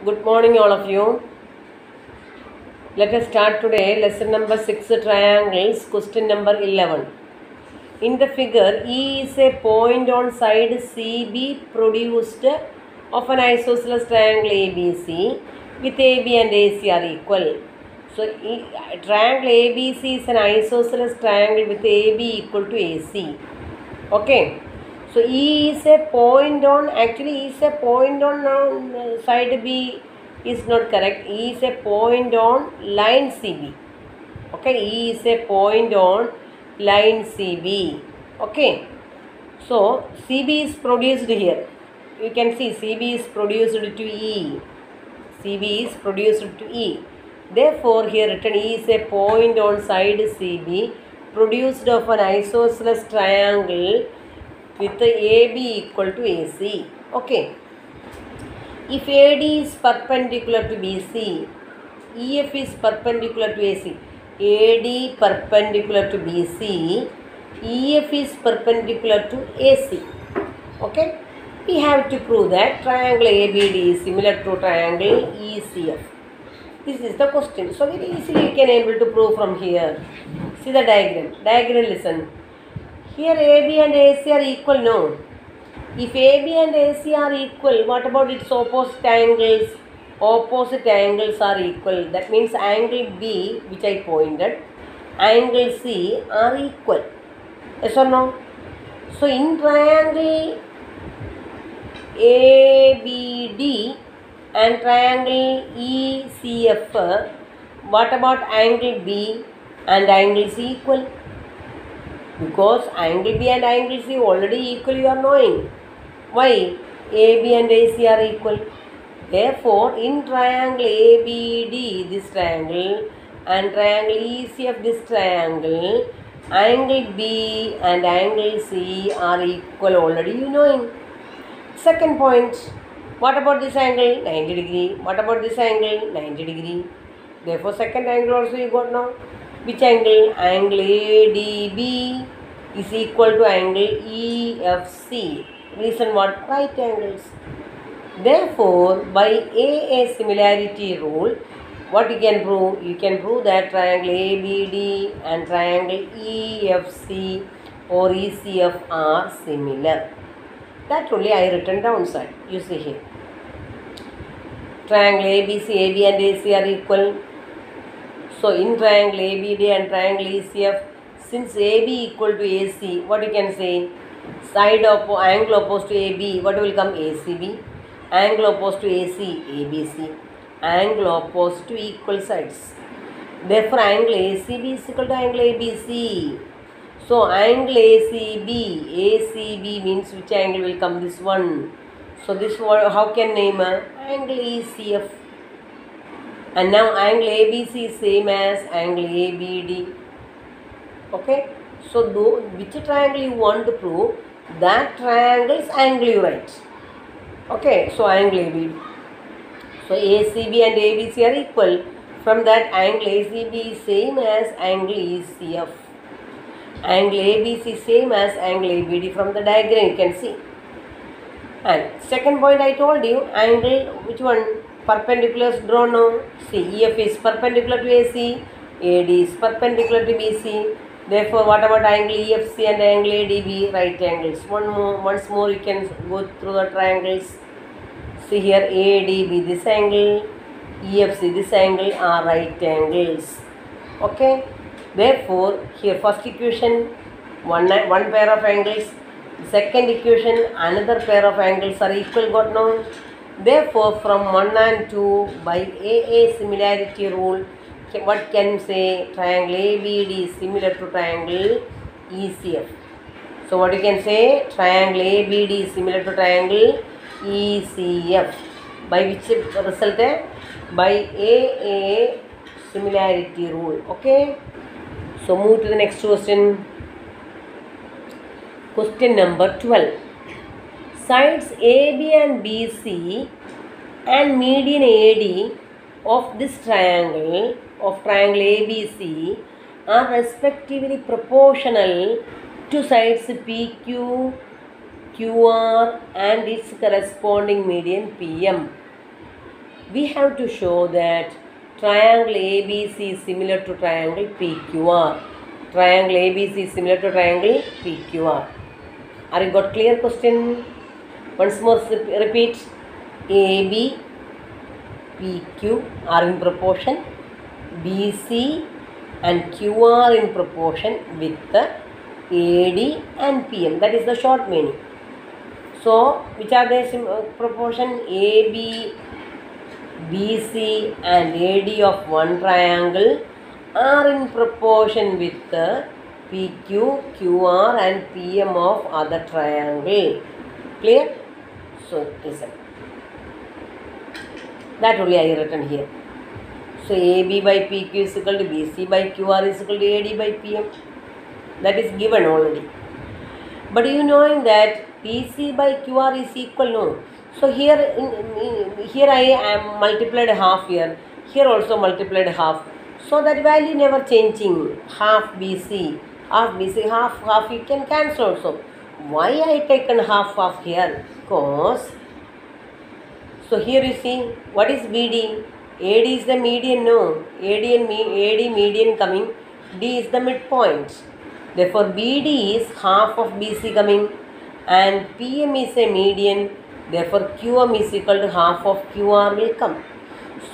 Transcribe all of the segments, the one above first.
Good morning, all of you. Let us start today lesson number 6 triangles, question number 11. In the figure, E is a point on side CB produced of an isosceles triangle ABC with AB and AC are equal. So, triangle ABC is an isosceles triangle with AB equal to AC. Okay. So E is a point on, actually E is a point on side B is not correct. E is a point on line CB. Okay, E is a point on line CB. Okay, so CB is produced here. You can see CB is produced to E. CB is produced to E. Therefore, here written E is a point on side CB produced of an isosceles triangle with AB equal to AC. Okay. If AD is perpendicular to BC, EF is perpendicular to AC. AD perpendicular to BC, EF is perpendicular to AC. Okay. We have to prove that triangle ABD is similar to triangle ECF. This is the question. So very easily you can able to prove from here. See the diagram. Diagram listen. Here AB and AC are equal, no. If AB and AC are equal, what about its opposite angles? Opposite angles are equal. That means angle B, which I pointed, angle C are equal. Yes or no? So in triangle ABD and triangle ECF, what about angle B and angle C equal? Because angle B and angle C already equal, you are knowing. Why? AB and AC are equal. Therefore, in triangle ABD, this triangle, and triangle ECF, this triangle, angle B and angle C are equal already, you knowing. Second point, what about this angle? 90 degree. What about this angle? 90 degree. Therefore, second angle also you got now. Which angle? Angle ADB is equal to angle EFC. Reason what? Right angles. Therefore, by AA similarity rule, what you can prove? You can prove that triangle ABD and triangle EFC or ECF are similar. That only I written downside. You see here. Triangle ABC, AB and AC are equal. So, in triangle ABD and triangle ECF, since AB equal to AC, what you can say? Side of angle opposed to AB, what will come? ACB. Angle opposed to AC, ABC. Angle opposed to equal sides. Therefore, angle ACB is equal to angle ABC. So, angle ACB means which angle will come? This one. So, this one, how can name? Angle ECF. And now angle ABC is same as angle ABD. Okay. So, which triangle you want to prove? That triangle's angle you write. Okay. So, angle ABD. So, ACB and ABC are equal. From that, angle ACB is same as angle ECF. Angle ABC is same as angle ABD. From the diagram you can see. And second point I told you, angle, which one? Perpendiculars drawn now. See, EF is perpendicular to AC, AD is perpendicular to BC. Therefore, what about angle EFC and angle ADB? Right angles. Once more you can go through the triangles. See here, ADB this angle, EFC this angle are right angles. Okay. Therefore, here first equation, one pair of angles. Second equation, another pair of angles are equal, got now. Therefore, from 1 and 2, by AA similarity rule, what can say? Triangle ABD is similar to triangle ECF. So, what you can say? Triangle ABD is similar to triangle ECF. By which result? By AA similarity rule. Okay. So, move to the next question. Question number 12. Sides AB and BC and median AD of this triangle ABC are respectively proportional to sides PQ, QR and its corresponding median PM. we have to show that triangle ABC is similar to triangle PQR. Triangle ABC is similar to triangle PQR. Are you got clear question? Once more repeat. AB, PQ are in proportion. BC and QR in proportion with the AD and PM. That is the short meaning. So, which are the proportion? AB, BC and AD of one triangle are in proportion with the PQ, QR and PM of other triangle. Clear? So, listen. That only I written here. So, AB by PQ is equal to BC by QR is equal to AD by PM. That is given already. But you knowing that BC by QR is equal, no. So, here I am multiplied half here. Here also multiplied half. So, that value never changing. Half BC, half you can cancel also. Why I taken half here? Because, so here you see, what is BD? AD is the median, no. AD median coming. D is the midpoint. Therefore, BD is half of BC coming. And PM is a median. Therefore, QM is equal to half of QR will come.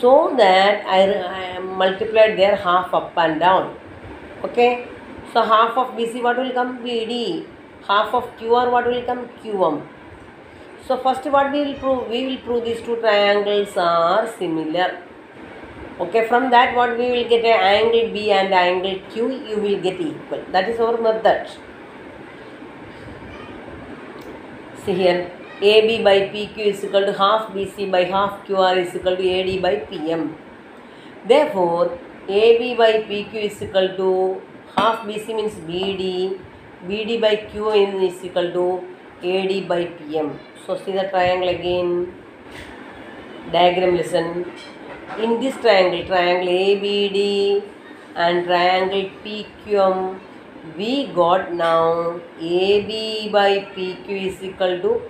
So that I multiplied their half up and down. Okay. So, half of BC what will come? BD. Half of QR what will come? QM. So, first what we will prove? We will prove these two triangles are similar. Okay, from that what we will get an angle B and angle Q, you will get equal. That is our method. See here, AB by PQ is equal to half BC by half QR is equal to AD by PM. Therefore, AB by PQ is equal to half BC means BD, BD by Q is equal to AD by PM. So, see the triangle again. Diagram listen. In this triangle ABD and triangle PQM, we got now AB by PQ is equal to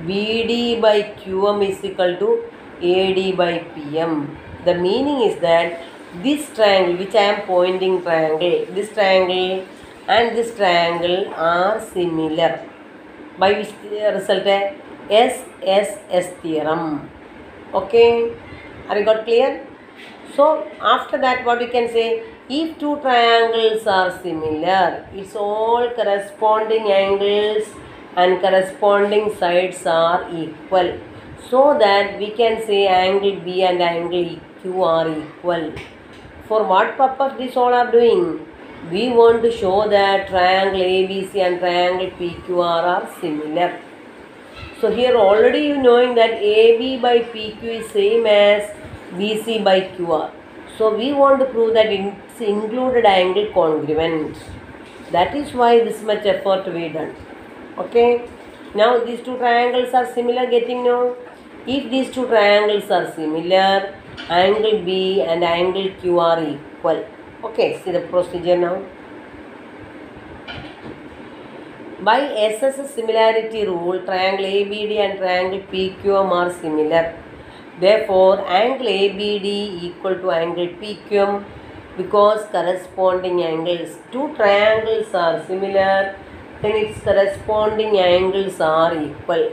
BD by QM is equal to AD by PM. The meaning is that this triangle, which I am pointing triangle, this triangle and this triangle are similar. By which result? SSS theorem. Okay. Are you got clear? So, after that what you can say? If two triangles are similar, it's all corresponding angles and corresponding sides are equal. So that we can say angle B and angle Q are equal. For what purpose this all are doing? We want to show that triangle ABC and triangle PQR are similar. So here already you knowing that AB by PQ is same as BC by QR. So we want to prove that it's included angle congruent. That is why this much effort we done. Okay. Now these two triangles are similar, getting now. If these two triangles are similar, angle B and angle Q are equal. Okay, see the procedure now. By SS similarity rule, triangle ABD and triangle PQM are similar. Therefore, angle ABD equal to angle PQM because corresponding angles. Two triangles are similar, then its corresponding angles are equal.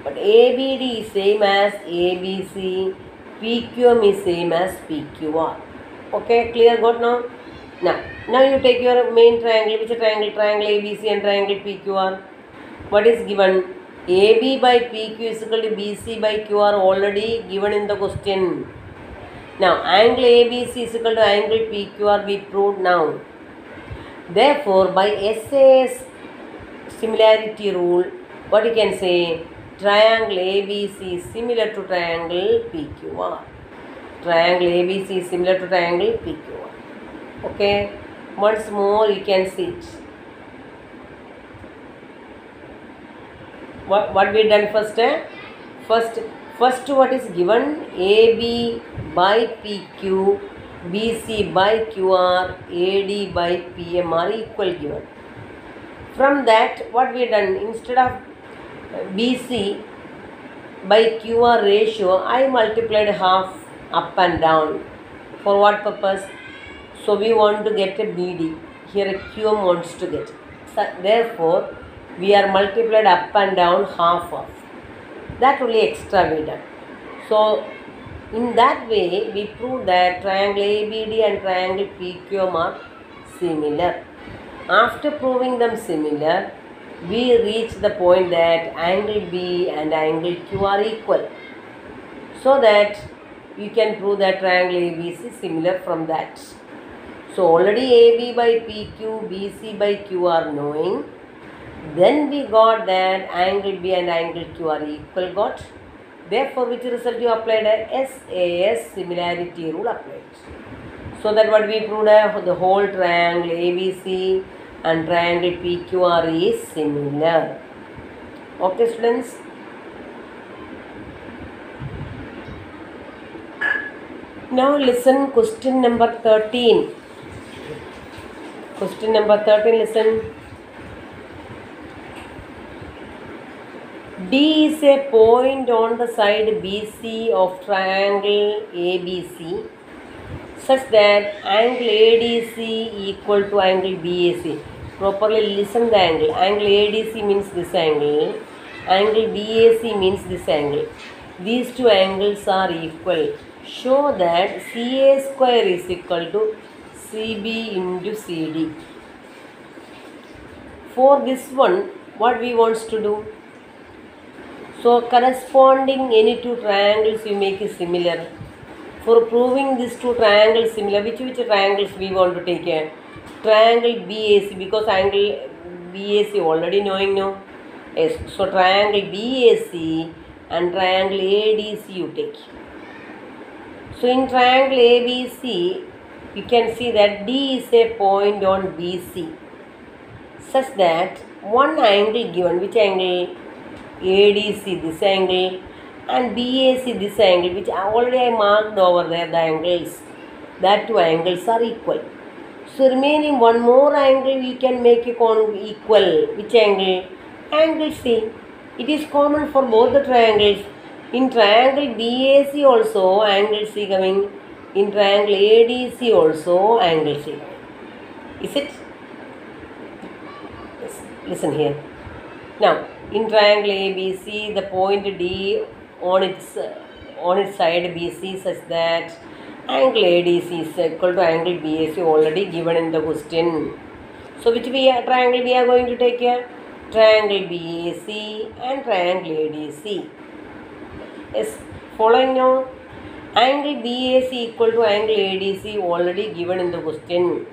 But ABD is same as ABC, PQM is same as PQR. Okay, clear got now? Now you take your main triangle. Which triangle? Triangle ABC and triangle PQR. What is given? AB by PQ is equal to BC by QR already given in the question. Now angle ABC is equal to angle PQR we proved now. Therefore, by SAS similarity rule, what you can say? Triangle ABC is similar to triangle PQR. Triangle ABC is similar to triangle PQR. Okay, once more you can see it. What we done first? First what is given? AB by PQ, BC by QR, AD by PM are equal given. From that what we done? Instead of BC by QR ratio, I multiplied half up and down. For what purpose? So we want to get a BD. Here a QM wants to get. So therefore, we are multiplied up and down half of. That only extra we done. So in that way, we prove that triangle ABD and triangle PQM are similar. After proving them similar, we reach the point that angle B and angle Q are equal. So that you can prove that triangle ABC is similar from that. So already AB by PQ, BC by Q are knowing. Then we got that angle B and angle Q are equal got. Therefore, which result you applied? SAS similarity rule applied. So that what we proved, the whole triangle ABC and triangle PQR is similar. Okay, students. Now listen question number 13. Question number 13, listen. D is a point on the side BC of triangle ABC such that angle ADC equal to angle BAC. Properly listen the angle. Angle ADC means this angle. Angle BAC means this angle. These two angles are equal. Show that CA square is equal to CB into CD. For this one, what we want to do? So corresponding any two triangles you make it similar. For proving these two triangles similar, which triangles we want to take here? Triangle BAC, because angle BAC already knowing no. Yes, so triangle BAC and triangle ADC you take. So in triangle ABC, you can see that D is a point on BC such that one angle given, which angle? ADC this angle and BAC this angle, which already I marked over there the angles. That two angles are equal. So remaining one more angle we can make it equal. Which angle? Angle C. It is common for both the triangles. In triangle BAC also angle C coming. In triangle ADC also angle C coming. Is it? Yes. Listen here. Now, in triangle ABC, the point D on its side BC such that angle ADC is equal to angle BAC already given in the question. So, which triangle we are going to take here? Triangle BAC and triangle ADC. Yes, following now. Angle BAC equal to angle ADC already given in the question.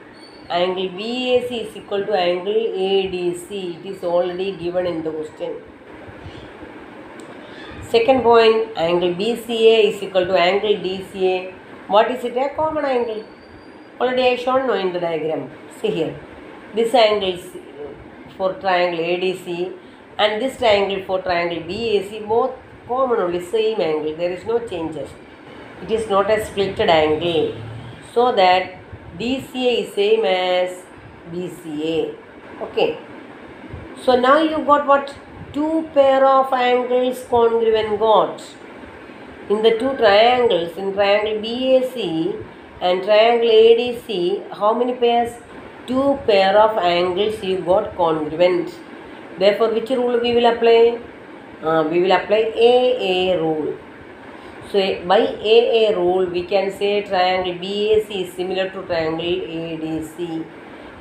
Angle BAC is equal to angle ADC. It is already given in the question. Second point, angle BCA is equal to angle DCA. What is it? A common angle. Already I shown now in the diagram. See here. This angle is for triangle ADC and this triangle for triangle BAC. Both common only, same angle. There is no changes. It is not a splitted angle. So that DCA is same as BCA. Okay. So now you got what? Two pair of angles congruent got. In the two triangles, in triangle BAC and triangle ADC, how many pairs? Two pair of angles you got congruent. Therefore, which rule we will apply? We will apply AA rule. So by AA rule, we can say triangle BAC is similar to triangle ADC.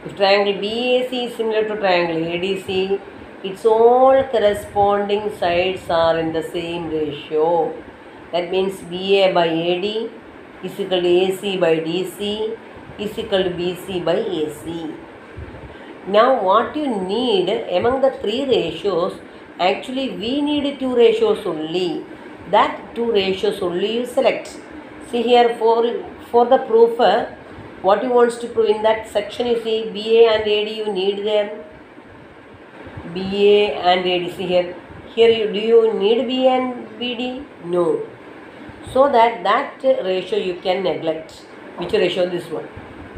If triangle BAC is similar to triangle ADC, its all corresponding sides are in the same ratio. That means BA by AD is equal to AC by DC is equal to BC by AC. Now what you need among the three ratios, actually we need two ratios only. That two ratios only you select. See here for the proof, what you want to prove in that section, you see BA and AD you need them. BA and AD, see here. Here do you need BA and BD? No. So that ratio you can neglect. Which ratio? This one.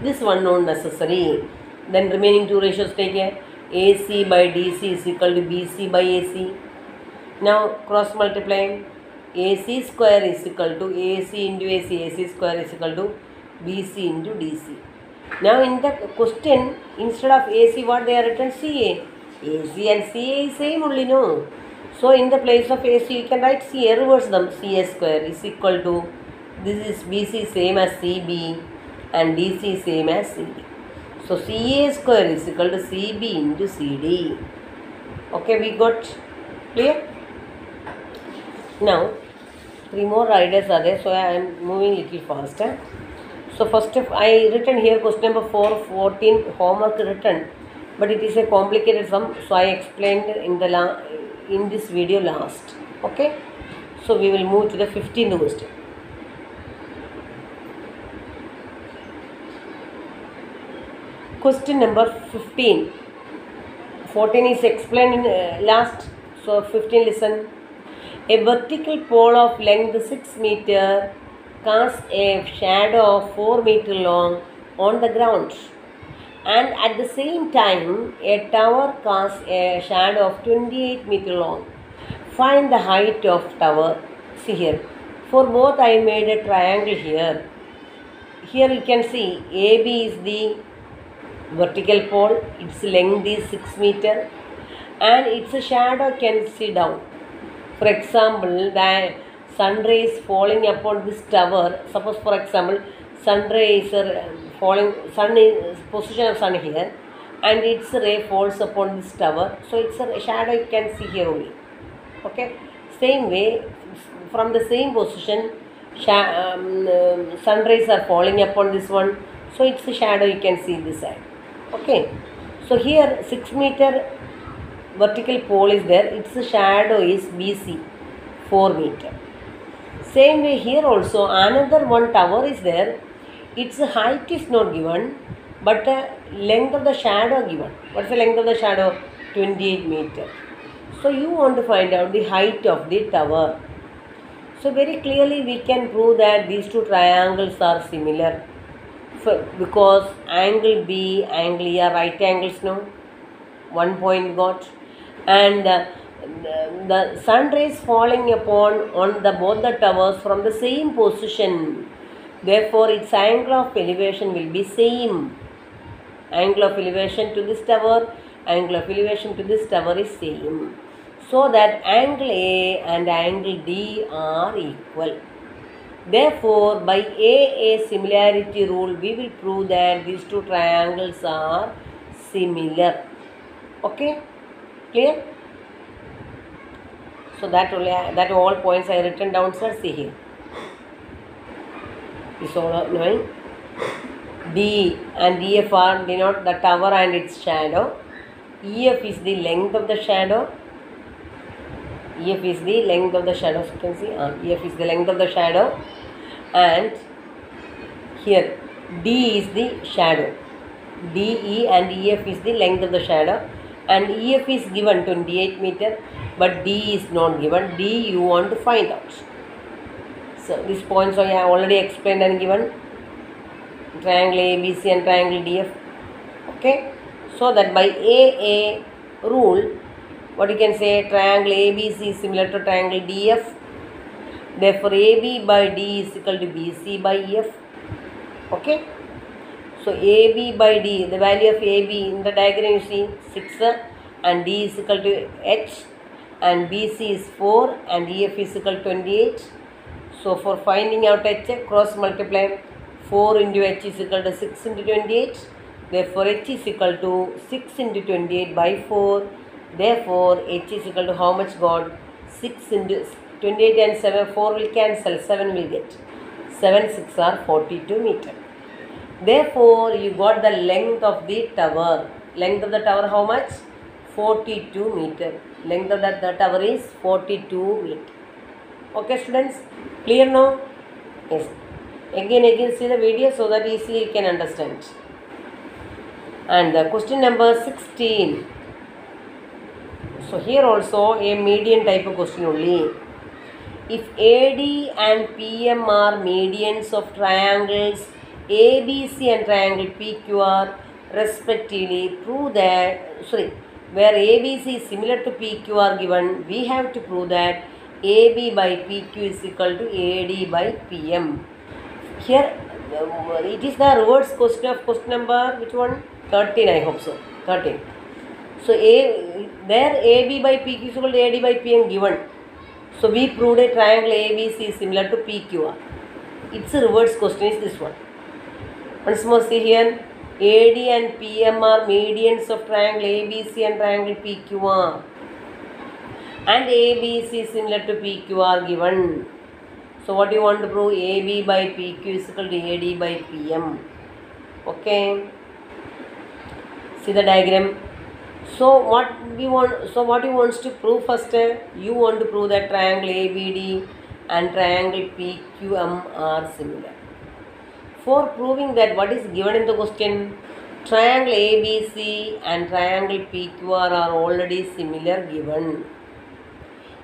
This one not necessary. Then remaining two ratios take here. AC by DC is equal to BC by AC. Now cross multiply. AC square is equal to AC into AC square is equal to BC into DC. Now in the question, instead of AC, what they are written? CA. AC and CA is same only, no? So in the place of AC, you can write CA, reverse them. CA square is equal to, this is BC same as CB and DC same as CD. So CA square is equal to CB into CD. Okay, we got clear? Now, 3 more ideas are there, so I am moving little faster. So first I written here question number 14 homework written, but it is a complicated sum, so I explained in this video last. Okay, so we will move to the 15th question. Question number 15. 14 is explained in last, so 15 listen. A vertical pole of length 6 meter casts a shadow of 4 meter long on the ground, and at the same time a tower casts a shadow of 28 meter long. Find the height of tower. See here, for both I made a triangle here. Here you can see AB is the vertical pole, its length is 6 meter and its shadow can see down. For example, the sun rays falling upon this tower. Suppose for example, sun rays are falling, sun is position of sun here, and its ray falls upon this tower. So its a shadow you can see here only. Okay. Same way, from the same position, sun rays are falling upon this one. So its a shadow you can see this side. Okay. So here 6 meter vertical pole is there, its shadow is BC 4 meter. Same way here also another one tower is there, its height is not given but length of the shadow given. What's the length of the shadow? 28 meter. So you want to find out the height of the tower. So very clearly we can prove that these two triangles are similar, because angle B, angle E are right angles, no? 1 point got. And the sun rays falling upon on the both the towers from the same position. Therefore, its angle of elevation will be same. Angle of elevation to this tower, angle of elevation to this tower is same. So that angle A and angle D are equal. Therefore, by AA similarity rule, we will prove that these two triangles are similar. Okay? Clear? So that all points I written down, sir. See here. This all knowing. D and EF are denote the tower and its shadow. EF is the length of the shadow. EF is the length of the shadow. So you can see EF is the length of the shadow, and here D is the shadow. DE and EF is the length of the shadow, and EF is given 28 meter, but D is not given. D you want to find out. So these points I have already explained and given. Triangle ABC and triangle DF. Okay. So that by AA rule, what you can say, triangle ABC is similar to triangle DF. Therefore, AB by D is equal to BC by EF. Okay. So AB by D, the value of AB in the diagram you see 6 and D is equal to H, and BC is 4 and EF is equal to 28. So for finding out H, cross multiply 4 into H is equal to 6 into 28. Therefore H is equal to 6 into 28 by 4. Therefore H is equal to how much got? 6 into 28 and 7, 4 will cancel, 7 will get. 7 6 are 42 meter. Therefore you got the length of the tower. Length of the tower how much? 42 meter. Length of the tower is 42 meter. Okay students, clear now? Yes. Again see the video so that easily you can understand. And question number 16. So here also a median type of question only. If AD and PM are medians of triangles ABC and triangle PQR respectively, prove that, where ABC is similar to PQR given, we have to prove that AB by PQ is equal to AD by PM. Here it is the reverse question of question number which one? 13, I hope so. 13. So there AB by PQ is equal to AD by PM given. So we proved a triangle ABC is similar to PQR. Its reverse question is this one. Once more see here. AD and PM are medians of triangle ABC and triangle PQR. And ABC is similar to PQR given. So what do you want to prove? AB by PQ is equal to AD by PM. Okay. See the diagram. So what you wants to prove first? You want to prove that triangle ABD and triangle PQM are similar. For proving that, what is given in the question? Triangle ABC and triangle PQR are already similar given.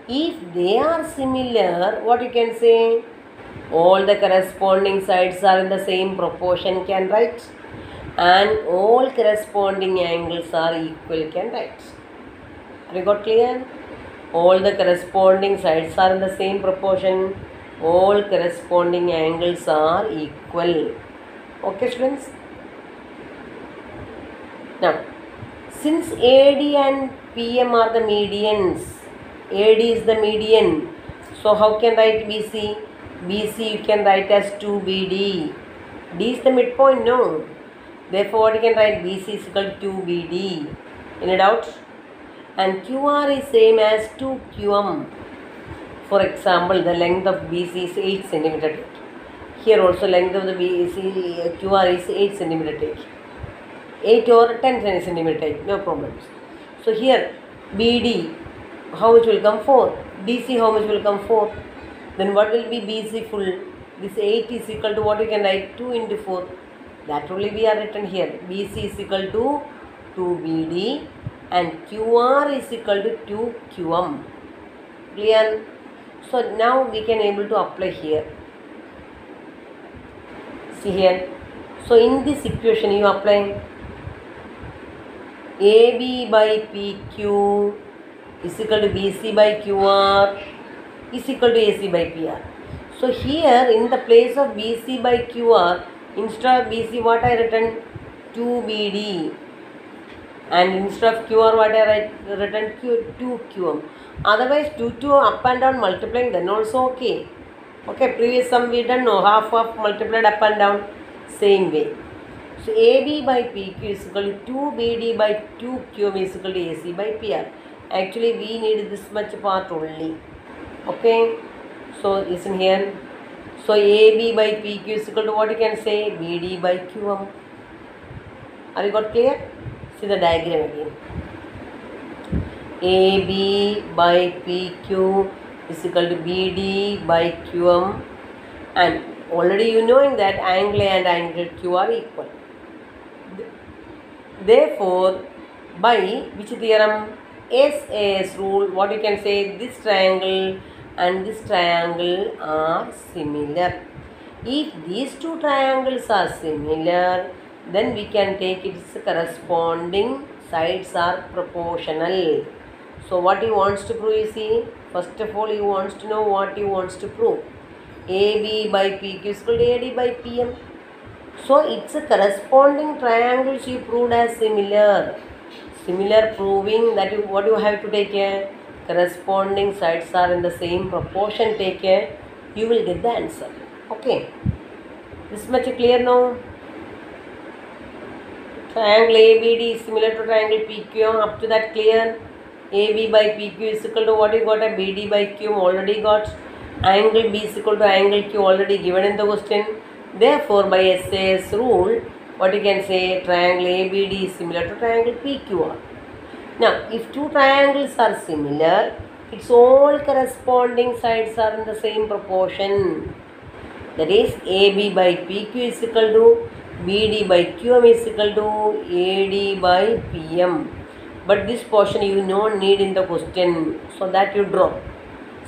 If they are similar, what you can say? All the corresponding sides are in the same proportion, can write. And all corresponding angles are equal, can write. Have you got clear? All the corresponding sides are in the same proportion. All corresponding angles are equal. Okay, students? Now, since AD and PM are the medians, AD is the median. So, how can write BC? BC you can write as 2BD. D is the midpoint, no. Therefore, what you can write? BC is equal to 2BD. Any doubt? And QR is same as 2QM. For example, the length of BC is 8 cm. Here also length of the BC QR is 8 cm. 8 or 10 cm, no problems. So here BD, how much will come? 4. DC, how much will come? 4. Then what will be BC full? This 8 is equal to what you can write? 2 into 4. That only we are written here. BC is equal to 2BD and QR is equal to 2QM. Clear? So now we can able to apply here. See here. So in this equation you apply AB by PQ is equal to BC by QR is equal to AC by PR. So here in the place of BC by QR, instead of BC what I written? 2BD. And instead of QR what I written? 2QM. Otherwise 2 up and down multiplying, then also okay. Okay, previous sum we done, no, half multiplied up and down, same way. So AB by PQ is equal to 2BD by 2QM is equal to AC by PR. Actually we need this much part only. Okay, so listen here. So AB by PQ is equal to what you can say? BD by QM. Are you got clear? See the diagram again. AB by PQ is equal to BD by QM, and already you knowing that angle A and angle Q are equal. Therefore, by which theorem? SAS rule, what you can say? This triangle and this triangle are similar. If these two triangles are similar, then we can take its corresponding sides are proportional. So what he wants to prove, you see, first of all he wants to know what he wants to prove. AB by PQ is equal to AD by PM. So it's a corresponding triangles you proved as similar. Similar proving that what you have to take care? Corresponding sides are in the same proportion, take care. You will get the answer. Okay. This much clear now? Triangle ABD is similar to triangle PQ. Up to that clear? AB by PQ is equal to what you got? A BD by Q already got. Angle B is equal to angle Q already given in the question. Therefore, by SAS rule, what you can say? Triangle ABD is similar to triangle PQR. Now, if two triangles are similar, its all corresponding sides are in the same proportion. That is, AB by PQ is equal to BD by QM is equal to AD by PM. But this portion you don't need in the question, so that you drop.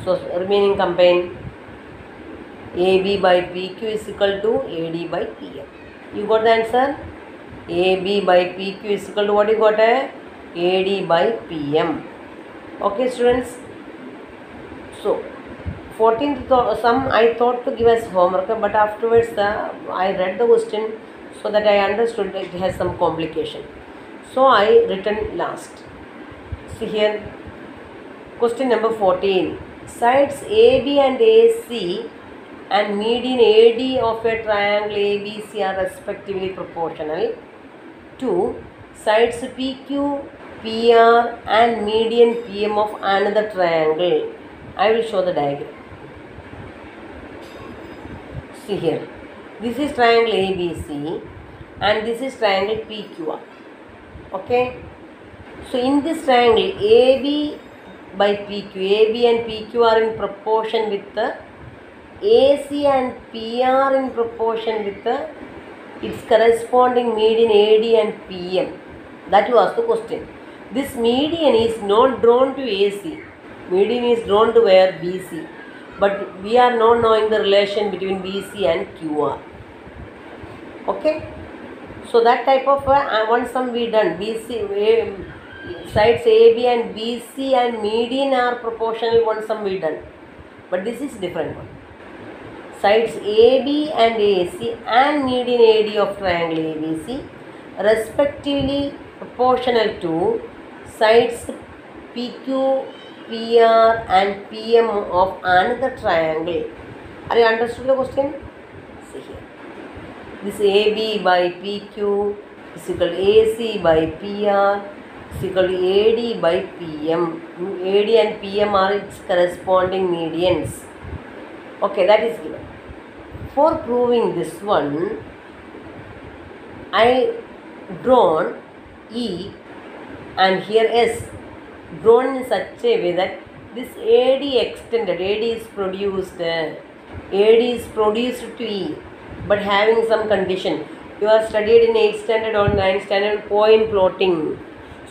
So remaining combine AB by PQ is equal to AD by PM. You got the answer? AB by PQ is equal to what you got? AD by PM. Okay, students. So 14th sum I thought to give as homework, but afterwards I read the question so that I understood that it has some complication. So I written last. See here, question number 14. Sides AB and AC and median AD of a triangle ABC are respectively proportional to sides PQ, PR and median PM of another triangle. I will show the diagram. See here, this is triangle ABC and this is triangle PQR. Okay, so in this triangle AB by PQ, AB and PQ are in proportion with the AC and PR in proportion with the its corresponding median AD and PM. That was the question. This median is not drawn to AC. Median is drawn to where? BC. But we are not knowing the relation between BC and QR. Okay. So that type of one sum we done. BC sides AB and BC and median are proportional. One sum we done. But this is different one. Sides AB and AC and median AD of triangle ABC respectively proportional to sides PQ, PR and PM of another triangle. Are you understood the question? See here. This AB by PQ is equal to AC by PR is equal to AD by PM. AD and PM are its corresponding medians. Okay, that is given. For proving this one, I drawn E and here S drawn in such a way that this AD extended, AD is produced to E, but having some condition. You are studied in 8th standard or 9th standard point plotting.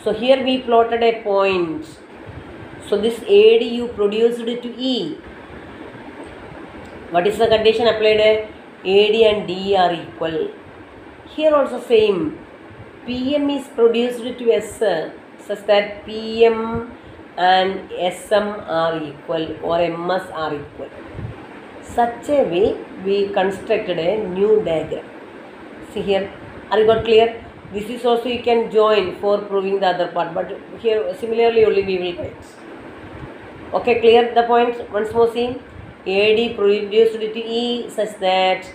So here we plotted a point. So this AD you produced to E. What is the condition applied? AD and D are equal. Here also same. PM is produced to S such that PM and SM are equal or MS are equal. Such a way we constructed a new diagram. See here, are you got clear? This is also you can join for proving the other part, but here similarly only we will write. Okay, clear the points? Once more see. AD produced to E such that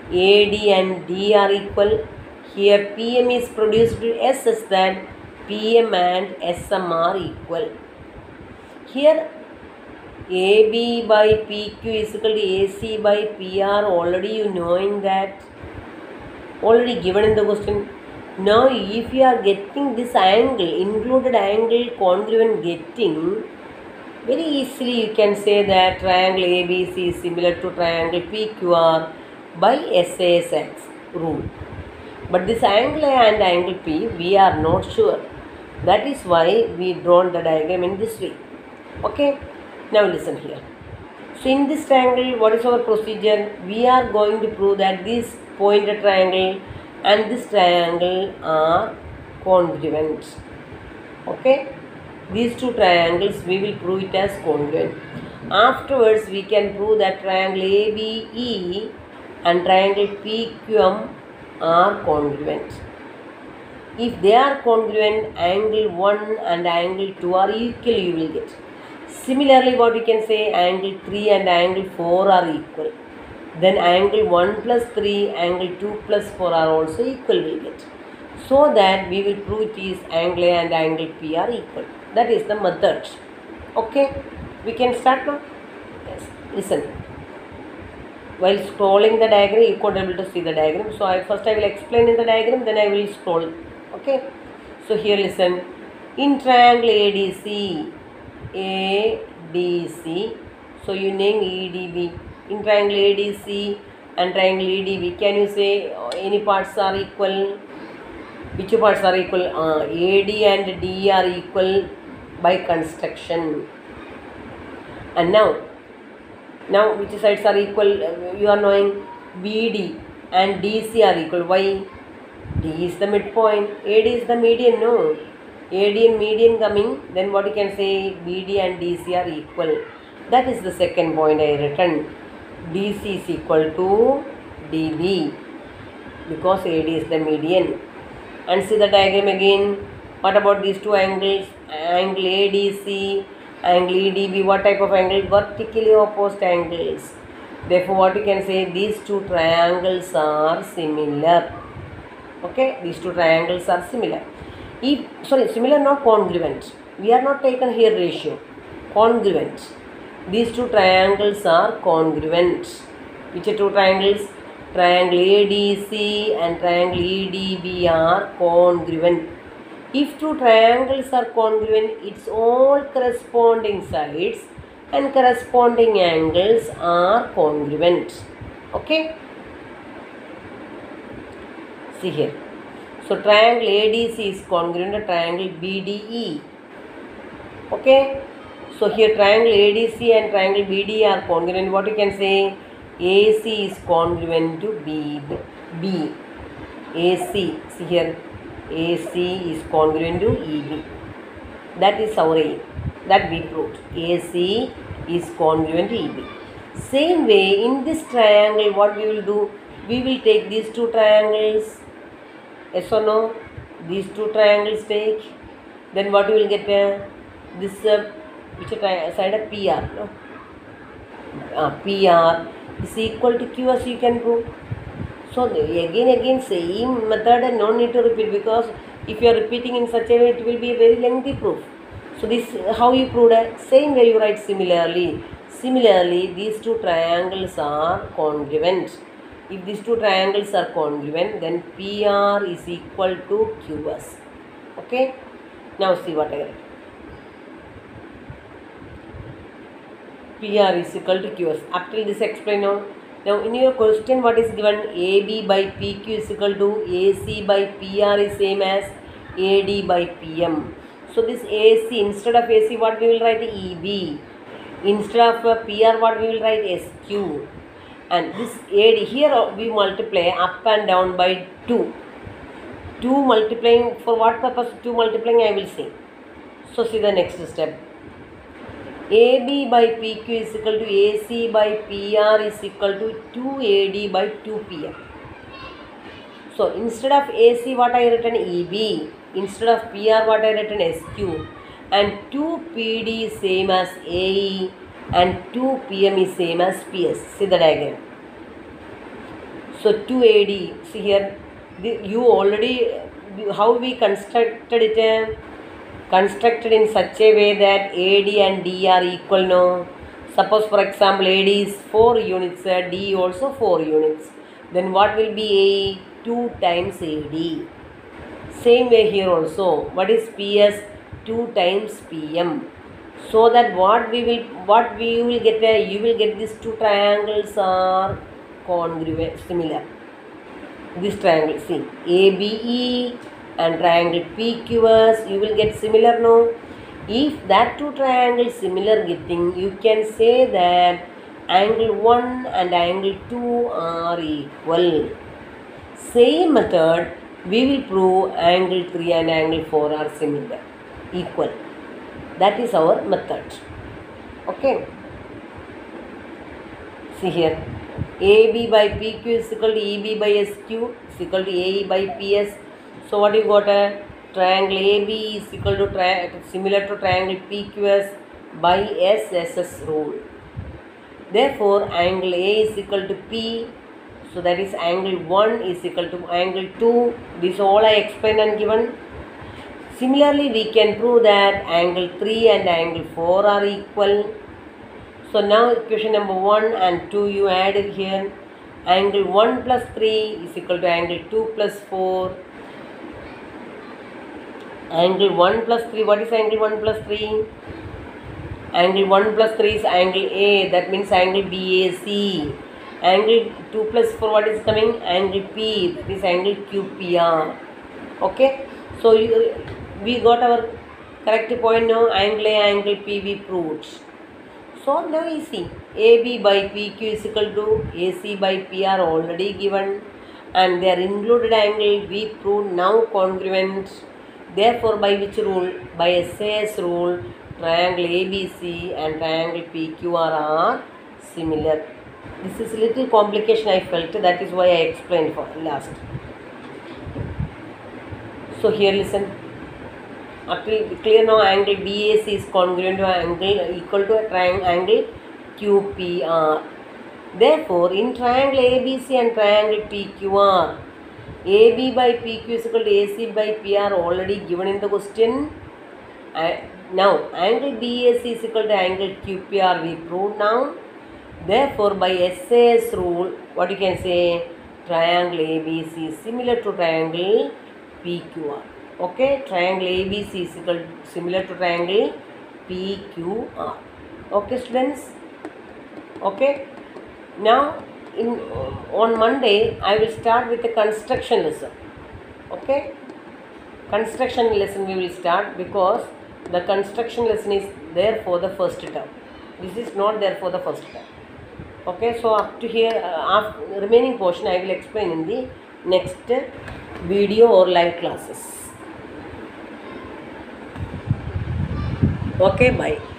AD and D are equal. Here PM is produced to S such that PM and SM are equal. Here AB by PQ is equal to AC by PR. Already you knowing that. Already given in the question. Now if you are getting this angle, included angle congruent getting, very easily you can say that triangle ABC is similar to triangle PQR by SAS rule. But this angle A and angle P we are not sure. That is why we drawn the diagram in this way. Okay. Now listen here. So in this triangle, what is our procedure? We are going to prove that this pointed triangle and this triangle are congruent. Okay. These two triangles we will prove it as congruent. Afterwards we can prove that triangle ABE and triangle PQM are congruent. If they are congruent, angle 1 and angle 2 are equal, you will get. Similarly, what we can say, angle 3 and angle 4 are equal. Then angle 1 plus 3, angle 2 plus 4 are also equal, we will get. So that we will prove it is angle A and angle P are equal. That is the method. Okay, we can start now. Yes, listen. While scrolling the diagram, you could be able to see the diagram. So first I will explain in the diagram, then I will scroll. Okay. So here listen. In triangle ADC, so you name EDB. In triangle ADC and triangle EDB, can you say any parts are equal? Which parts are equal? AD and D are equal by construction. And now which sides are equal? You are knowing BD and DC are equal. Why? D is the midpoint, AD is the median. No, AD and median coming, then what you can say, BD and DC are equal. That is the second point I written. DC is equal to DB because AD is the median. And see the diagram again. What about these two angles? Angle ADC, angle EDB. What type of angle? Vertically opposed angles. Therefore, what you can say, these two triangles are similar. Okay, these two triangles are similar. Similar, not congruent. We are not taken here ratio. Congruent. These two triangles are congruent. Which are two triangles? Triangle ADC and triangle EDB are congruent. If two triangles are congruent, its all corresponding sides and corresponding angles are congruent. Okay. See here. So triangle ADC is congruent to triangle BDE. Okay. So here triangle ADC and triangle BDE are congruent. What you can say? AC is congruent to B. AC. See here. AC is congruent to EB. That is our aim. That we proved. AC is congruent to EB. Same way, in this triangle, what we will do? We will take these two triangles. Yes or no? These two triangles take. Then what we will get? This which side of PR? No? PR is equal to Q as you can prove. So again same method and no need to repeat, because if you are repeating in such a way, it will be a very lengthy proof. So this how you proved it. Same way you write similarly. Similarly, these two triangles are congruent. If these two triangles are congruent, then PR is equal to QS. Okay. Now see what I write. PR is equal to QS. Up till this explain now. Now in your question, what is given? AB by PQ is equal to AC by PR is same as AD by PM. So this AC, instead of AC, what we will write? EB. Instead of PR, what we will write? SQ. And this AD, here we multiply up and down by 2. 2 multiplying, for what purpose 2 multiplying I will say. So see the next step. AB by PQ is equal to AC by PR is equal to 2AD by 2PM. So instead of AC, what I written? EB. Instead of PR, what I written? SQ. And 2PD is same as AE and 2PM is same as PS. See the diagram. So 2AD, see here, you already, how we constructed it? Constructed in such a way that AD and D are equal, no? Suppose for example AD is 4 units, D also 4 units. Then what will be AE? 2 times AD. Same way here also. What is PS? 2 times PM. So that what we will get, you will get these two triangles are congruent, similar. This triangle, see, ABE and triangle PQS, you will get similar, no? If that two triangles similar getting, you can say that angle 1 and angle 2 are equal. Same method, we will prove angle 3 and angle 4 are similar, equal. That is our method. Okay. See here, AB by PQ is equal to EB by SQ is equal to AE by PS. So what you got? A triangle AB is equal to similar to triangle PQS by SSS rule. Therefore, angle A is equal to P. So that is angle 1 is equal to angle 2. This all I explained and given. Similarly, we can prove that angle 3 and angle 4 are equal. So now equation number 1 and 2 you add it here. Angle 1 plus 3 is equal to angle 2 plus 4. Angle 1 plus 3, what is angle 1 plus 3? Angle 1 plus 3 is angle A, that means angle BAC. Angle 2 plus 4, what is coming? Angle P, that is angle QPR. Okay, so we got our correct point now. Angle A, angle P we proved. So now you see, AB by PQ is equal to AC by PR already given, and their included angle we proved now congruent. Therefore, by which rule? By SAS rule, triangle ABC and triangle PQR are similar. This is a little complication I felt, that is why I explained for last. So here listen. Clear now, angle BAC is congruent to angle equal to a triangle QPR. Therefore, in triangle ABC and triangle PQR, AB by PQ is equal to AC by PR already given in the question. Now, angle BAC is equal to angle QPR we proved now. Therefore, by SAS rule, what you can say? Triangle ABC is similar to triangle PQR. Okay, triangle ABC is equal similar to triangle PQR. Okay, students. Okay. Now, on Monday, I will start with the construction lesson. Okay, construction lesson we will start, because the construction lesson is there for the first term. This is not there for the first term. Okay, so up to here, remaining portion I will explain in the next video or live classes. Okay, bye.